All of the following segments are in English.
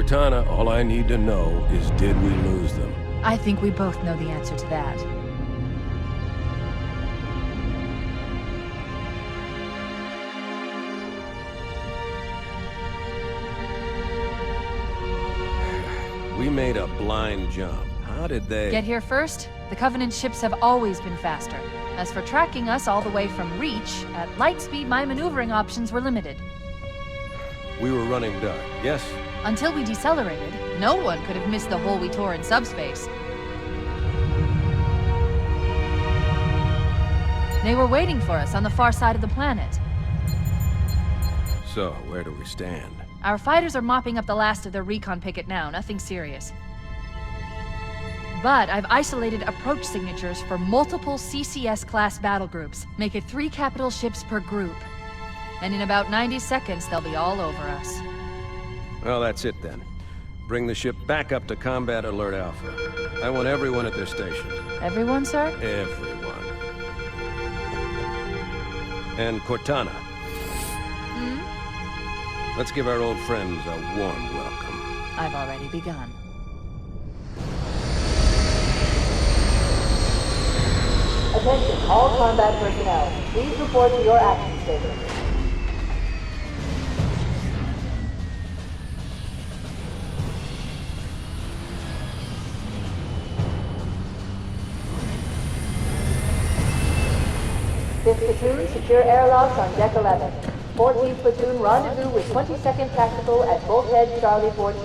Cortana, all I need to know is did we lose them? I think we both know the answer to that. We made a blind jump. How did they... Get here first? The Covenant ships have always been faster. As for tracking us all the way from Reach, at light speed my maneuvering options were limited. We were running dark, yes? Until we decelerated, no one could have missed the hole we tore in subspace. They were waiting for us on the far side of the planet. So, where do we stand? Our fighters are mopping up the last of their recon picket now, nothing serious. But I've isolated approach signatures for multiple CCS-class battle groups. Make it 3 capital ships per group. And in about 90 seconds, they'll be all over us. Well, that's it then. Bring the ship back up to Combat Alert Alpha. I want everyone at their stations. Everyone, sir? Everyone. And Cortana. Let's give our old friends a warm welcome. I've already begun. Attention, all combat personnel. Please report to your action stations. Fifth platoon, secure airlocks on deck 11. 14th platoon, rendezvous with 22nd Tactical at Bulkhead Charlie 14.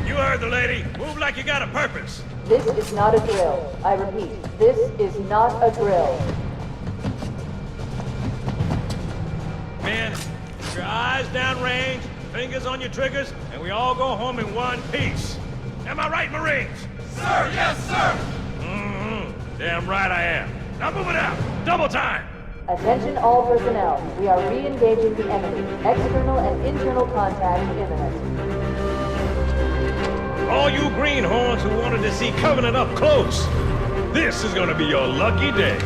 You heard the lady. Move like you got a purpose. This is not a drill. I repeat, this is not a drill. Men, keep your eyes downrange, fingers on your triggers, and we all go home in one piece. Am I right, Marines? Sir, yes, sir! Damn right I am. Now move it out! Double time! Attention all personnel. We are re-engaging the enemy. External and internal contact imminent. All you greenhorns who wanted to see Covenant up close, this is gonna be your lucky day.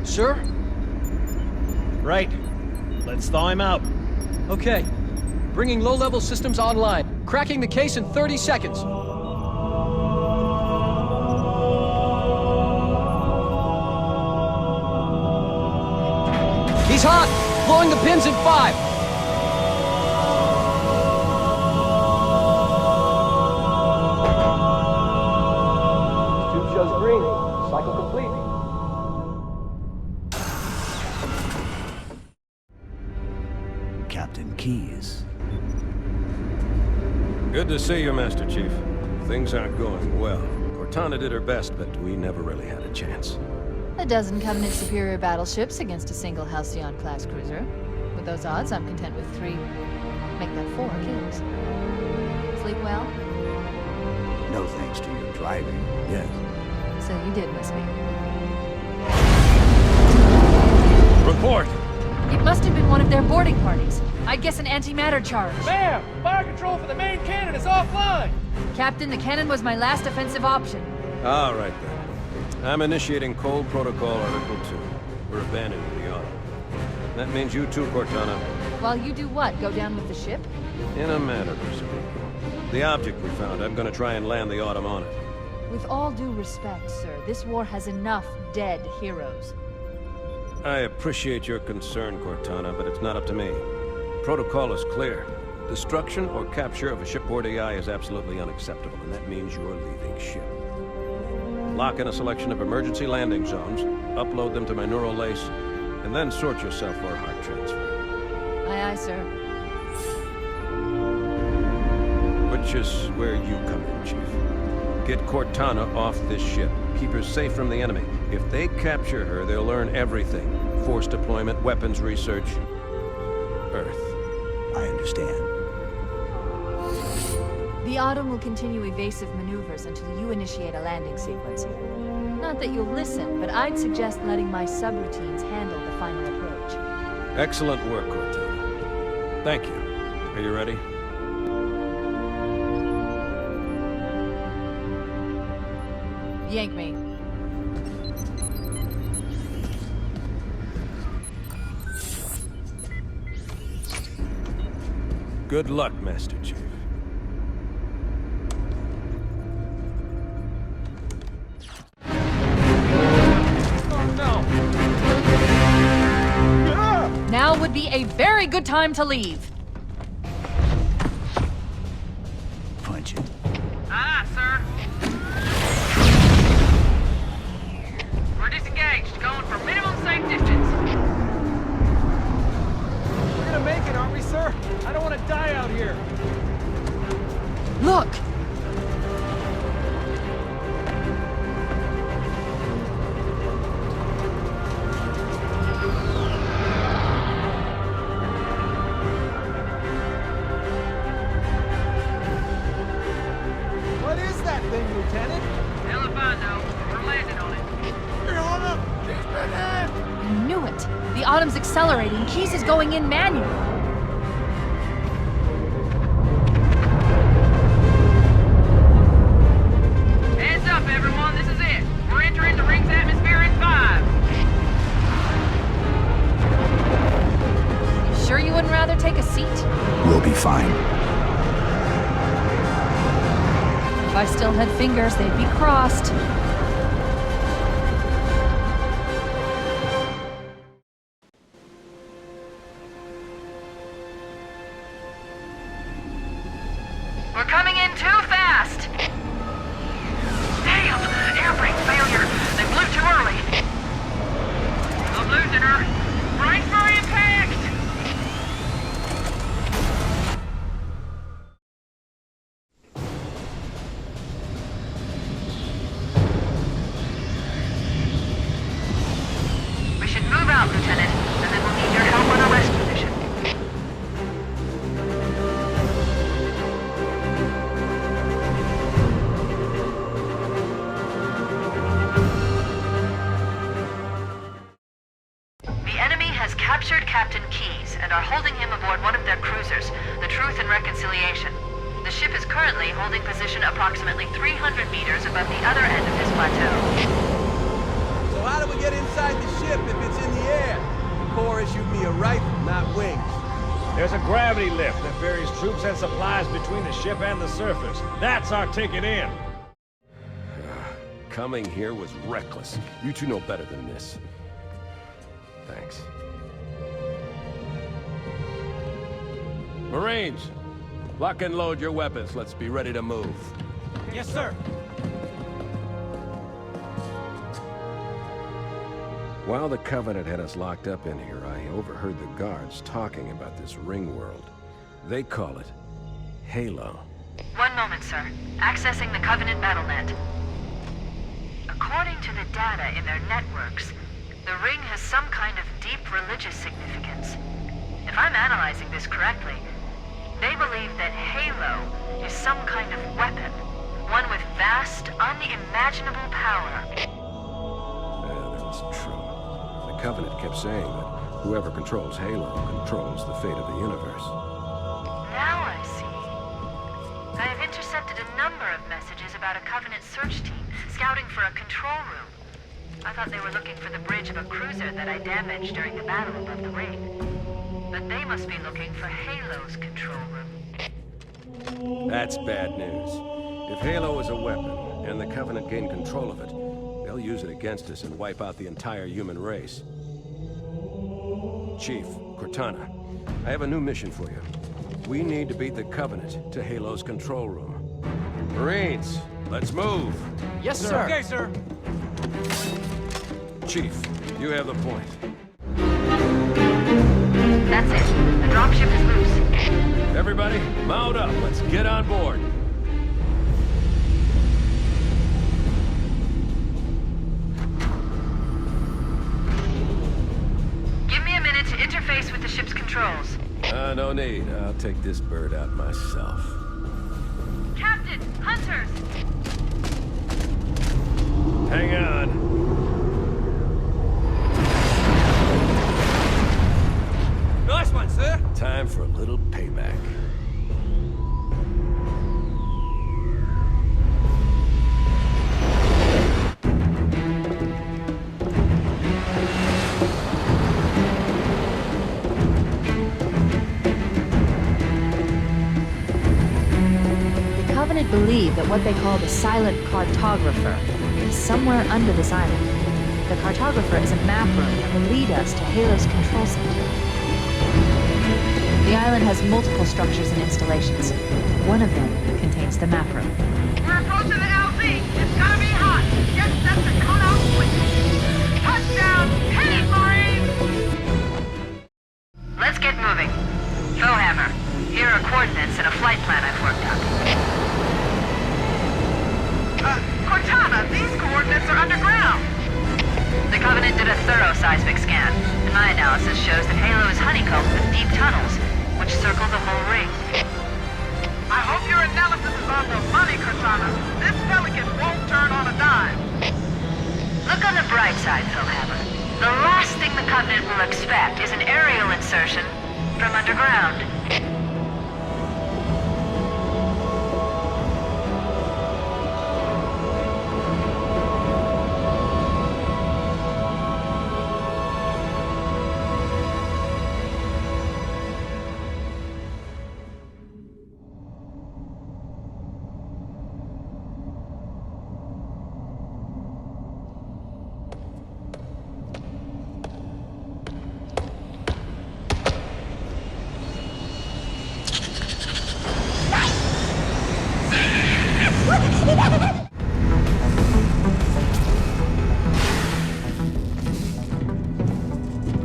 Sir? Right. Let's thaw him out. Okay. Bringing low-level systems online. Cracking the case in 30 seconds. He's hot! Blowing the pins in 5! Tube shows green. Cycle complete. Captain Keyes. Good to see you, Master Chief. Things aren't going well. Cortana did her best, but we never really had a chance. A dozen Covenant superior battleships against a single Halcyon-class cruiser. With those odds, I'm content with 3. Make that 4 kills. Sleep well? No thanks to your driving, yes. So you did miss me. Report! It must have been one of their boarding parties. I'd guess an antimatter charge. Ma'am! Fire control for the main cannon is offline! Captain, the cannon was my last offensive option. All right, then. I'm initiating Cold Protocol Article 2. We're abandoning the Autumn. That means you too, Cortana. While you do what? Go down with the ship? In a manner of speaking. The object we found, I'm gonna try and land the Autumn on it. With all due respect, sir, this war has enough dead heroes. I appreciate your concern, Cortana, but it's not up to me. Protocol is clear. Destruction or capture of a shipboard AI is absolutely unacceptable, and that means you're leaving ship. Lock in a selection of emergency landing zones, upload them to my neural lace, and then sort yourself for a heart transfer. Aye, aye, sir. Which is where you come in, Chief. Get Cortana off this ship. Keep her safe from the enemy. If they capture her, they'll learn everything. Force deployment, weapons research, Earth. I understand. The Autumn will continue evasive maneuvers until you initiate a landing sequence. Not that you'll listen, but I'd suggest letting my subroutines handle the final approach. Excellent work, Cortana. Thank you. Are you ready? Yank me. Good luck, Master Chief. Now would be a very good time to leave. Punch it. Sir. We're disengaged, going for minimum safe distance. We're gonna make it, aren't we, sir? I don't want to die out here. Look! What is that thing, Lieutenant? Hell if I know. We're landing on it. I knew it. The Autumn's accelerating. Keyes is going in manual. Heads up, everyone. This is it. We're entering the ring's atmosphere in 5. You sure you wouldn't rather take a seat? We'll be fine. If I still had fingers, they'd be crossed. We're coming in too fast. Damn! Air brake failure. They blew too early. I'm losing her. Brace for impact! We should move out, Lieutenant, and then we'll need your help on a rescue mission. The enemy has captured Captain Keyes and are holding him aboard one of their cruisers, the Truth and Reconciliation. The ship is currently holding position approximately 300 meters above the other end of this plateau. So how do we get inside the ship if it's in the air? The Corps issued me a rifle, not wings. There's a gravity lift that ferries troops and supplies between the ship and the surface. That's our ticket in. Coming here was reckless. You two know better than this. Thanks. Marines, lock and load your weapons. Let's be ready to move. Yes, sir. While the Covenant had us locked up in here, I overheard the guards talking about this ring world. They call it Halo. One moment, sir. Accessing the Covenant BattleNet. According to the data in their networks, the ring has some kind of deep religious significance. If I'm analyzing this correctly, they believe that Halo is some kind of weapon, one with vast, unimaginable power. Yeah, that's true. The Covenant kept saying that whoever controls Halo controls the fate of the universe. Now I see. I have intercepted a number of messages about a Covenant search team scouting for a control room. I thought they were looking for the bridge of a cruiser that I damaged during the battle above the ring. But they must be looking for Halo's control room. That's bad news. If Halo is a weapon, and the Covenant gain control of it, they'll use it against us and wipe out the entire human race. Chief, Cortana, I have a new mission for you. We need to beat the Covenant to Halo's control room. Marines, let's move! Yes, sir. Okay, sir. Chief, you have the point. That's it. The dropship is loose. Everybody, mount up. Let's get on board. Give me a minute to interface with the ship's controls. No need. I'll take this bird out myself. Captain! Hunters! Hang on. Nice one, sir. Time for a little payback. Covenant believe that what they call the Silent Cartographer is somewhere under this island. The Cartographer is a map room that will lead us to Halo's control center. The island has multiple structures and installations. One of them contains the map room. We're approaching the LZ. It's gonna be hot. Get set to cut out quickly. Touchdown! Hit it, Marines! Let's get moving. Foehammer, here are coordinates and a flight plan I've worked out. Cortana, these coordinates are underground. The Covenant did a thorough seismic scan, and my analysis shows that Halo is honeycombed with deep tunnels, which circle the whole ring. I hope your analysis is on the money, Cortana. This Pelican won't turn on a dime. Look on the bright side, Foehammer. The last thing the Covenant will expect is an aerial insertion from underground.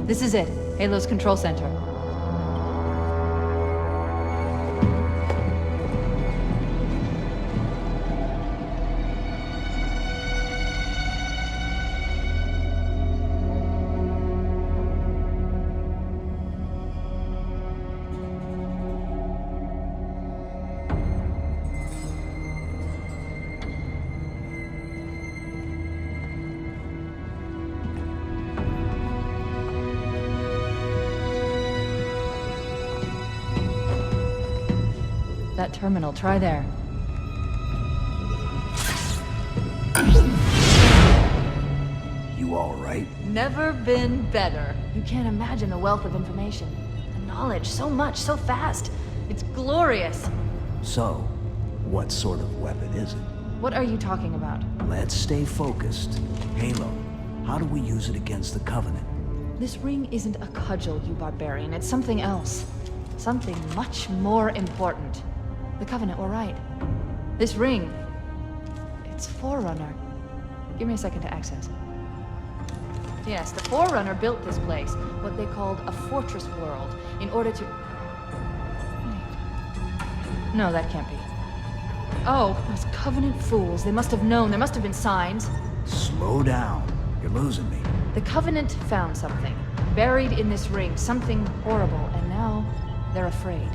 This is it, Halo's control center. That terminal, try there. You all right? Never been better. You can't imagine the wealth of information. The knowledge, so much, so fast. It's glorious. So, what sort of weapon is it? What are you talking about? Let's stay focused. Halo, how do we use it against the Covenant? This ring isn't a cudgel, you barbarian. It's something else. Something much more important. The Covenant were right. This ring, it's Forerunner. Give me a second to access. Yes, the Forerunner built this place, what they called a fortress world, in order to... No, that can't be. Oh, those Covenant fools. They must have known. There must have been signs. Slow down. You're losing me. The Covenant found something, buried in this ring, something horrible, and now they're afraid.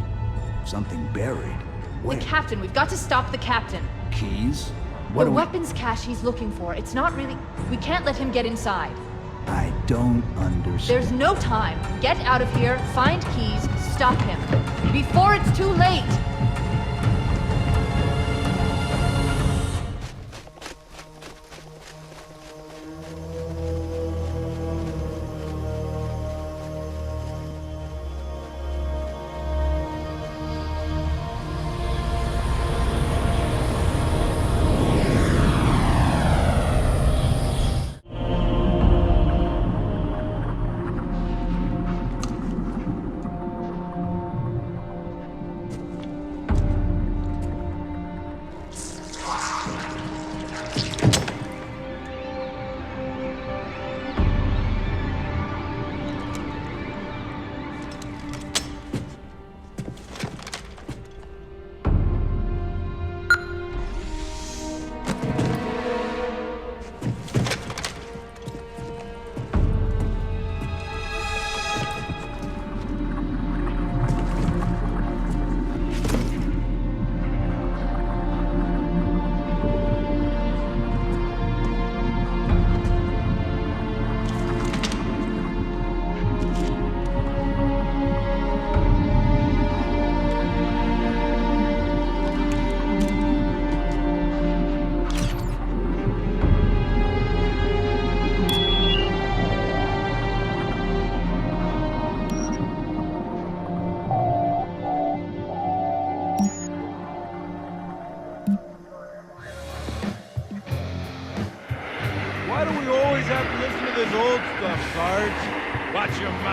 Something buried? Where? The captain. We've got to stop the captain. Keys? What The do we... weapons cache he's looking for. It's not really... We can't let him get inside. I don't understand. There's no time. Get out of here, find keys, stop him. Before it's too late!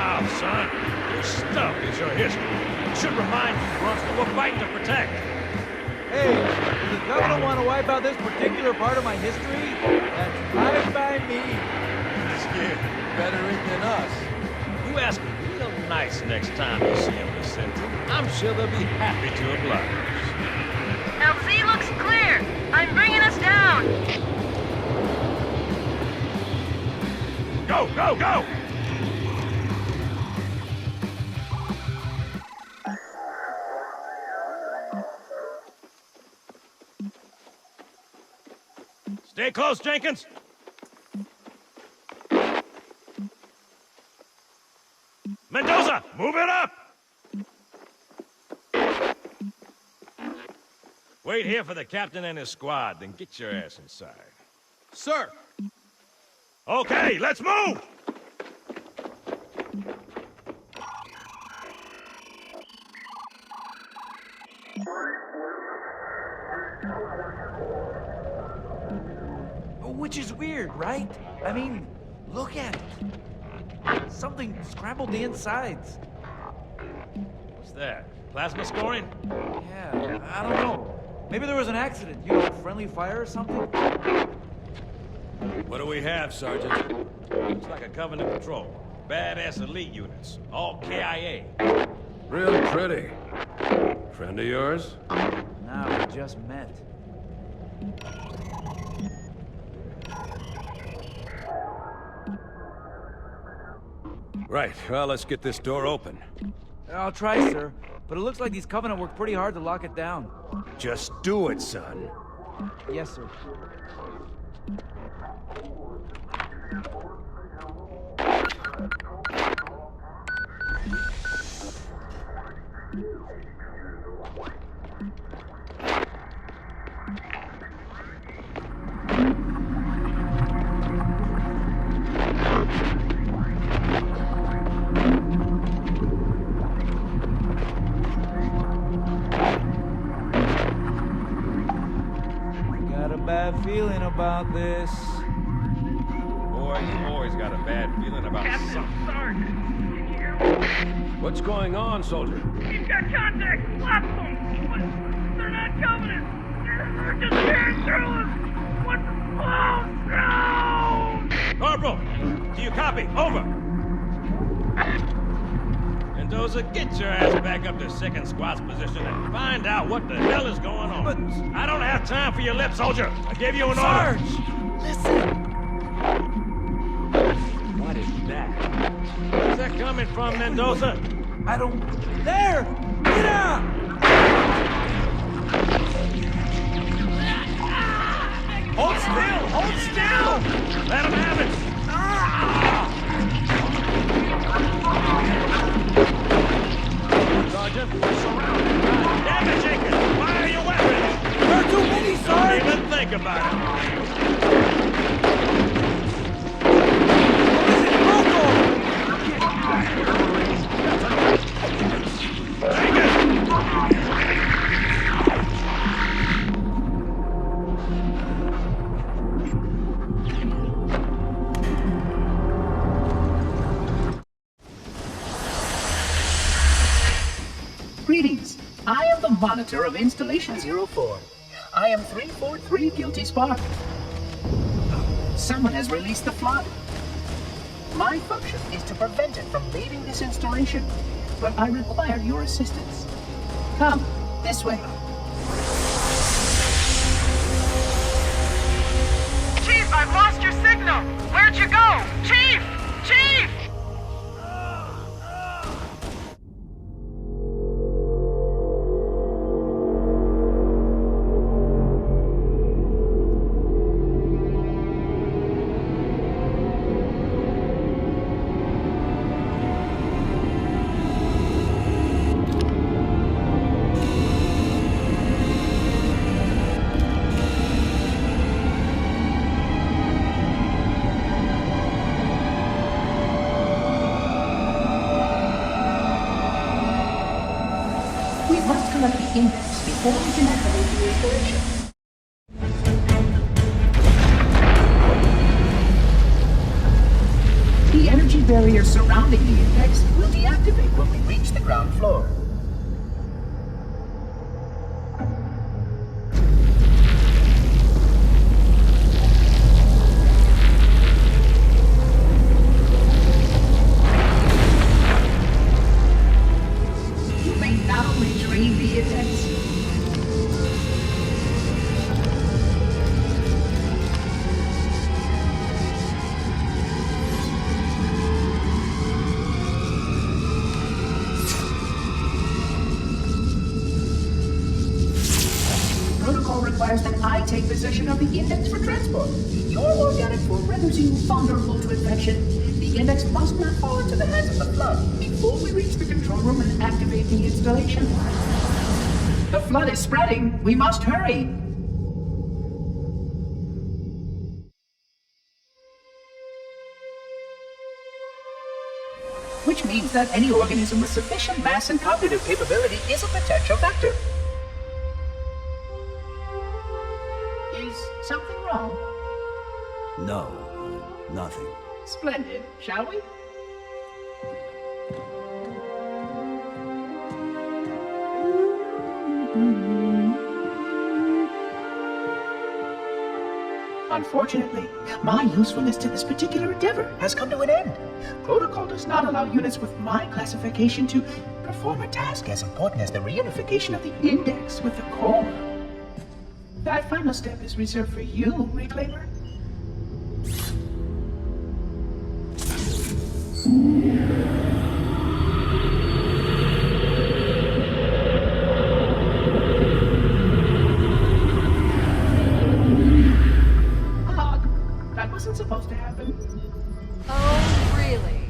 mouth, son. This stuff is your history. It should remind you, Grunts, that we're fighting to protect. Hey, does the governor want to wipe out this particular part of my history? That's fine by me. Yeah, better it than us. You ask them real nice next time you see them, Vicente. I'm sure they'll be happy to oblige. LZ looks clear. I'm bringing us down. Go, go, go! Stay close, Jenkins. Mendoza, move it up! Wait here for the captain and his squad, then get your ass inside. Sir! Okay, let's move! Which is weird, right? I mean, look at it. Something scrambled the insides. What's that? Plasma scoring? Yeah, I don't know. Maybe there was an accident, you know, friendly fire or something? What do we have, Sergeant? Looks like a Covenant patrol. Badass elite units. All KIA. Real pretty. Friend of yours? Nah, we just met. Right, well, let's get this door open. I'll try, sir. But it looks like these Covenant worked pretty hard to lock it down. Just do it, son. Yes, sir. Bad feeling about this. Boy, you always got a bad feeling about something. Sarge, can you hear me? What's going on, soldier? He's got contact. Lots of them. But they're not Covenant. They're just tearing through us. What the... Oh, no! Corporal, do you copy? Over. Mendoza, get your ass back up to second squad's position and find out what the hell is going on. But... I don't have time for your lip, soldier. I gave you an Sarge! order. Listen! What is that? Where's that coming from, Mendoza? I don't... There! Get out! Hold still! Hold still! Let him have it! Sergeant, we're surrounded. Damn it, Jenkins! Fire your weapons! There are too many, Sarge! Don't even think about Greetings. I am the monitor of Installation 04. I am 343 Guilty Spark. Someone has released the flood. My function is to prevent it from leaving this installation, but I require your assistance. Come, this way. Chief, I've lost your signal. Where'd you go? Chief! Chief! Index before we can activate the installation. The energy security barrier surrounding the index will deactivate when we reach the ground floor. You may now retrieve the index. Requires that I take possession of the index for transport. Your organic form renders you vulnerable to infection. The index must not fall into the hands of the Flood before we reach the control room and activate the installation. The Flood is spreading. We must hurry. Which means that any organism with sufficient mass and cognitive capability is a potential vector. Is something wrong? No, nothing. Splendid, shall we? Unfortunately, my usefulness to this particular endeavor has come to an end. Protocol does not allow units with my classification to perform a task as important as the reunification of the index with the core. That final step is reserved for you, Reclaimer. That wasn't supposed to happen. Oh, really?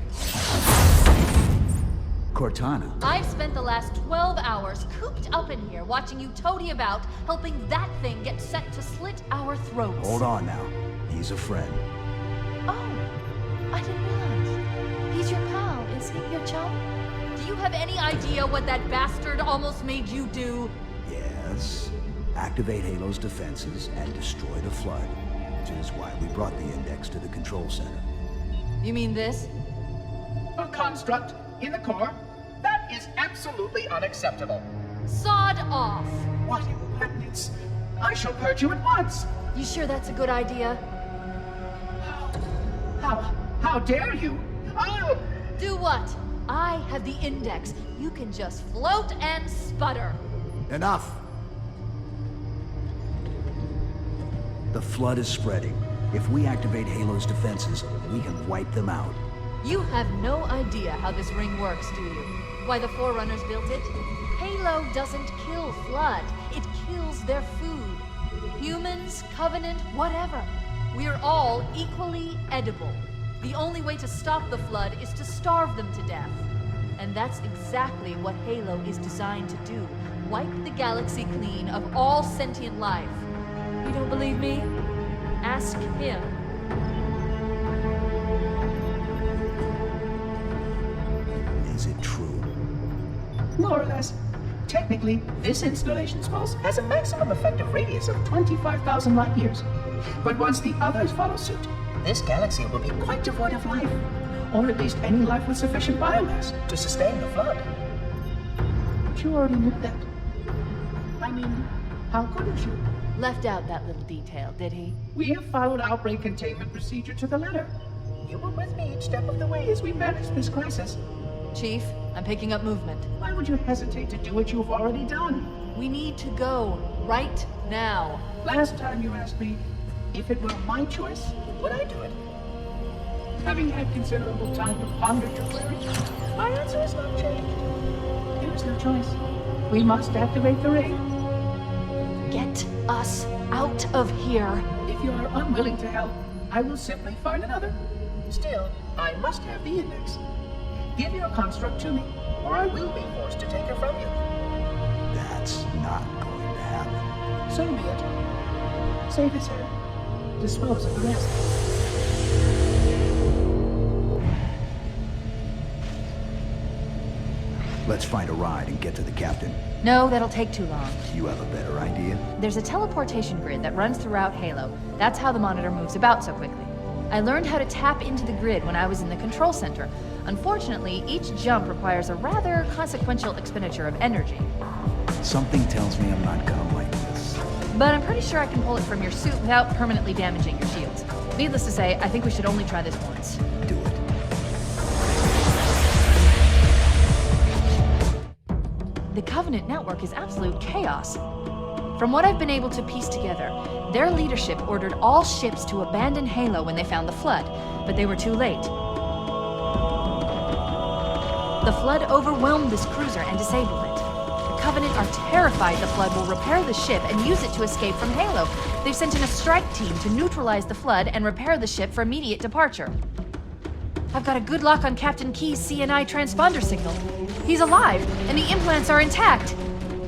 Cortana. I've spent the last 12 hours cooped up in here watching you toady about, helping that thing get set to slit our throats. Hold on now. He's a friend. Oh, I didn't realize. He's your pal, is he? Your chum? Do you have any idea what that bastard almost made you do? Yes. Activate Halo's defenses and destroy the Flood, which is why we brought the index to the control center. You mean this? A construct in the core? That is absolutely unacceptable. Sod off! What impertinence! I shall purge you at once! You sure that's a good idea? How dare you? I'll... Do what? I have the index. You can just float and sputter. Enough! The Flood is spreading. If we activate Halo's defenses, we can wipe them out. You have no idea how this ring works, do you? Why the Forerunners built it? Halo doesn't kill Flood. It kills their food. Humans, Covenant, whatever. We're all equally edible. The only way to stop the Flood is to starve them to death. And that's exactly what Halo is designed to do. Wipe the galaxy clean of all sentient life. You don't believe me? Ask him. Is it true? More or less. Technically, this installation's pulse has a maximum effective radius of 25,000 light years. But once the others follow suit, this galaxy will be quite devoid of life. Or at least any life with sufficient biomass to sustain the Flood. But you already knew that. I mean, how couldn't you? Left out that little detail, did he? We have followed outbreak containment procedure to the letter. You were with me each step of the way as we managed this crisis. Chief, I'm picking up movement. Why would you hesitate to do what you've already done? We need to go. Right now. Last time you asked me if it were my choice, would I do it? Having had considerable time to ponder your query, my answer has not changed. There is no choice. We must activate the ring. Get us out of here. If you are unwilling to help, I will simply find another. Still, I must have the index. Give your construct to me, or I will be forced to take her from you. That's not going to happen. So be it. Save his head. Dispose of the rest. Let's find a ride and get to the captain. No, that'll take too long. You have a better idea? There's a teleportation grid that runs throughout Halo. That's how the monitor moves about so quickly. I learned how to tap into the grid when I was in the control center. Unfortunately, each jump requires a rather consequential expenditure of energy. Something tells me I'm not gonna like this. But I'm pretty sure I can pull it from your suit without permanently damaging your shields. Needless to say, I think we should only try this once. Do it. The Covenant network is absolute chaos. From what I've been able to piece together, their leadership ordered all ships to abandon Halo when they found the Flood, but they were too late. The Flood overwhelmed this cruiser and disabled it. The Covenant are terrified the Flood will repair the ship and use it to escape from Halo. They've sent in a strike team to neutralize the Flood and repair the ship for immediate departure. I've got a good lock on Captain Key's CNI transponder signal. He's alive, and the implants are intact.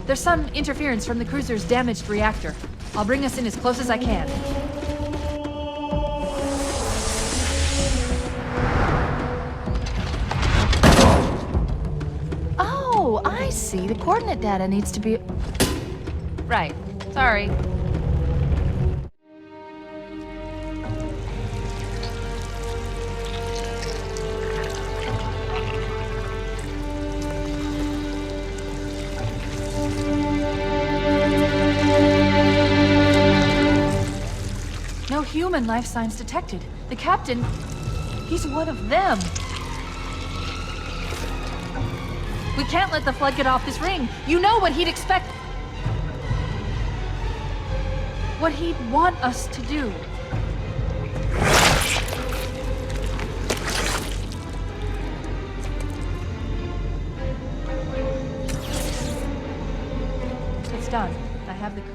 There's some interference from the cruiser's damaged reactor. I'll bring us in as close as I can. Oh, I see. The coordinate data needs to be... Right. Sorry. No human life signs detected. The captain, he's one of them. We can't let the Flood get off this ring. You know what he'd expect. What he'd want us to do. It's done. I have the code.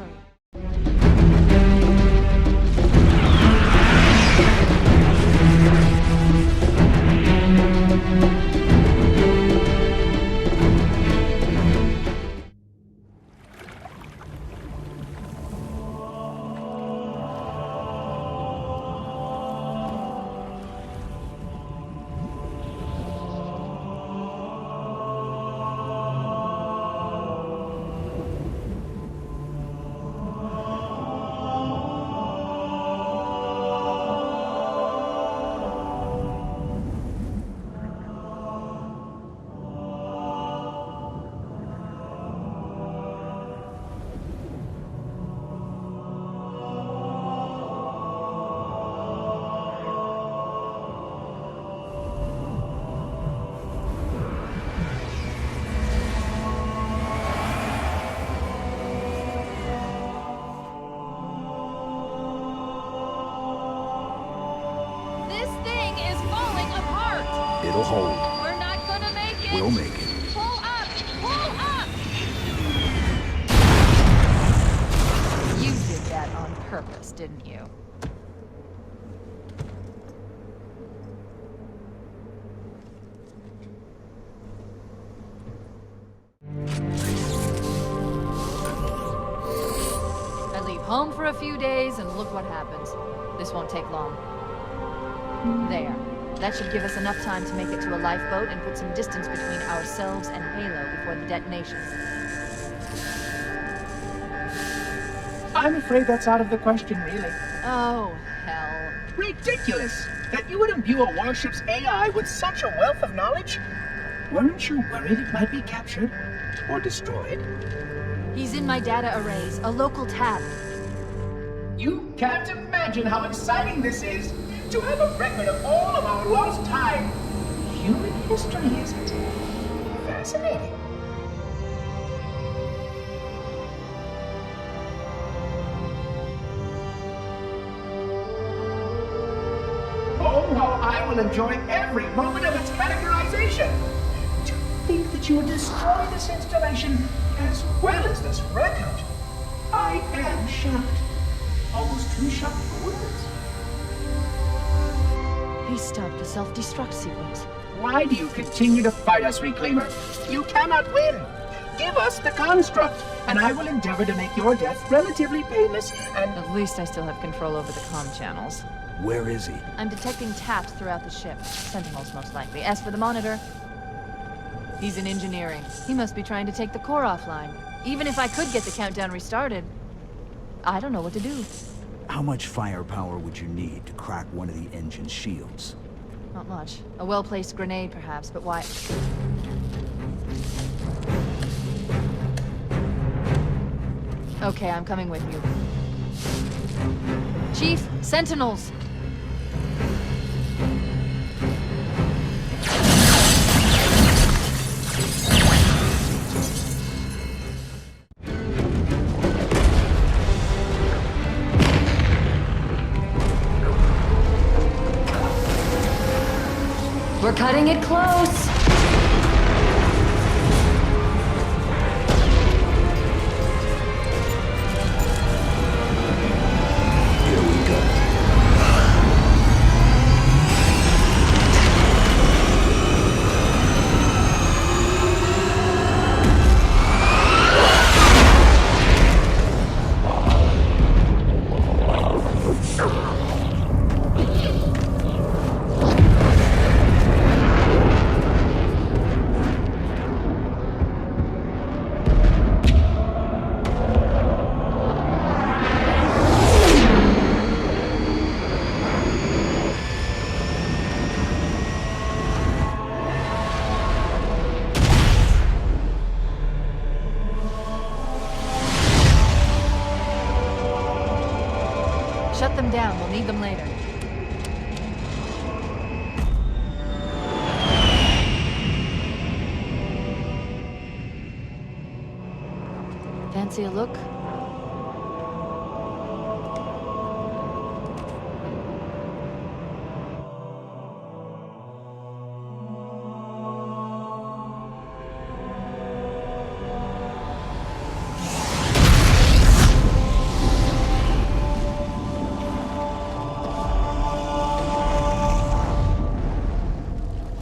It'll hold. We're not gonna make it! We'll make it. Pull up! Pull up! You did that on purpose, didn't you? I leave home for a few days and look what happens. This won't take long. There. That should give us enough time to make it to a lifeboat and put some distance between ourselves and Halo before the detonation. I'm afraid that's out of the question, really. Oh, hell. Ridiculous! That you would imbue a warship's AI with such a wealth of knowledge? Weren't you worried it might be captured? Or destroyed? He's in my data arrays, a local tab. You can't imagine how exciting this is! To have a record of all of our lost time! Human history, isn't it? Fascinating. Oh, how I will enjoy every moment of its categorization! To think that you would destroy this installation as well as this record! I am shocked. Almost too shocked for words. He stopped the self-destruct sequence. Why do you continue to fight us, Reclaimer? You cannot win! Give us the construct, and I will endeavor to make your death relatively painless and... At least I still have control over the comm channels. Where is he? I'm detecting taps throughout the ship. Sentinels, most likely. As for the monitor, he's in engineering. He must be trying to take the core offline. Even if I could get the countdown restarted, I don't know what to do. How much firepower would you need to crack one of the engine's shields? Not much. A well-placed grenade, perhaps, but why? Okay, I'm coming with you. Chief, sentinels! We're cutting it close! Here we go. Shut them down. We'll need them later. Fancy a look?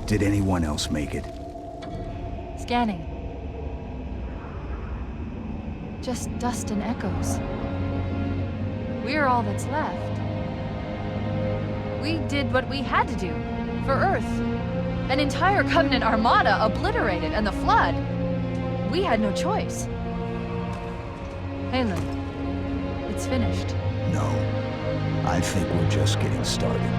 Did anyone else make it? Scanning. Just dust and echoes. We're all that's left. We did what we had to do. For Earth. An entire Covenant armada obliterated, and the Flood. We had no choice. Haylen, it's finished. No. I think we're just getting started.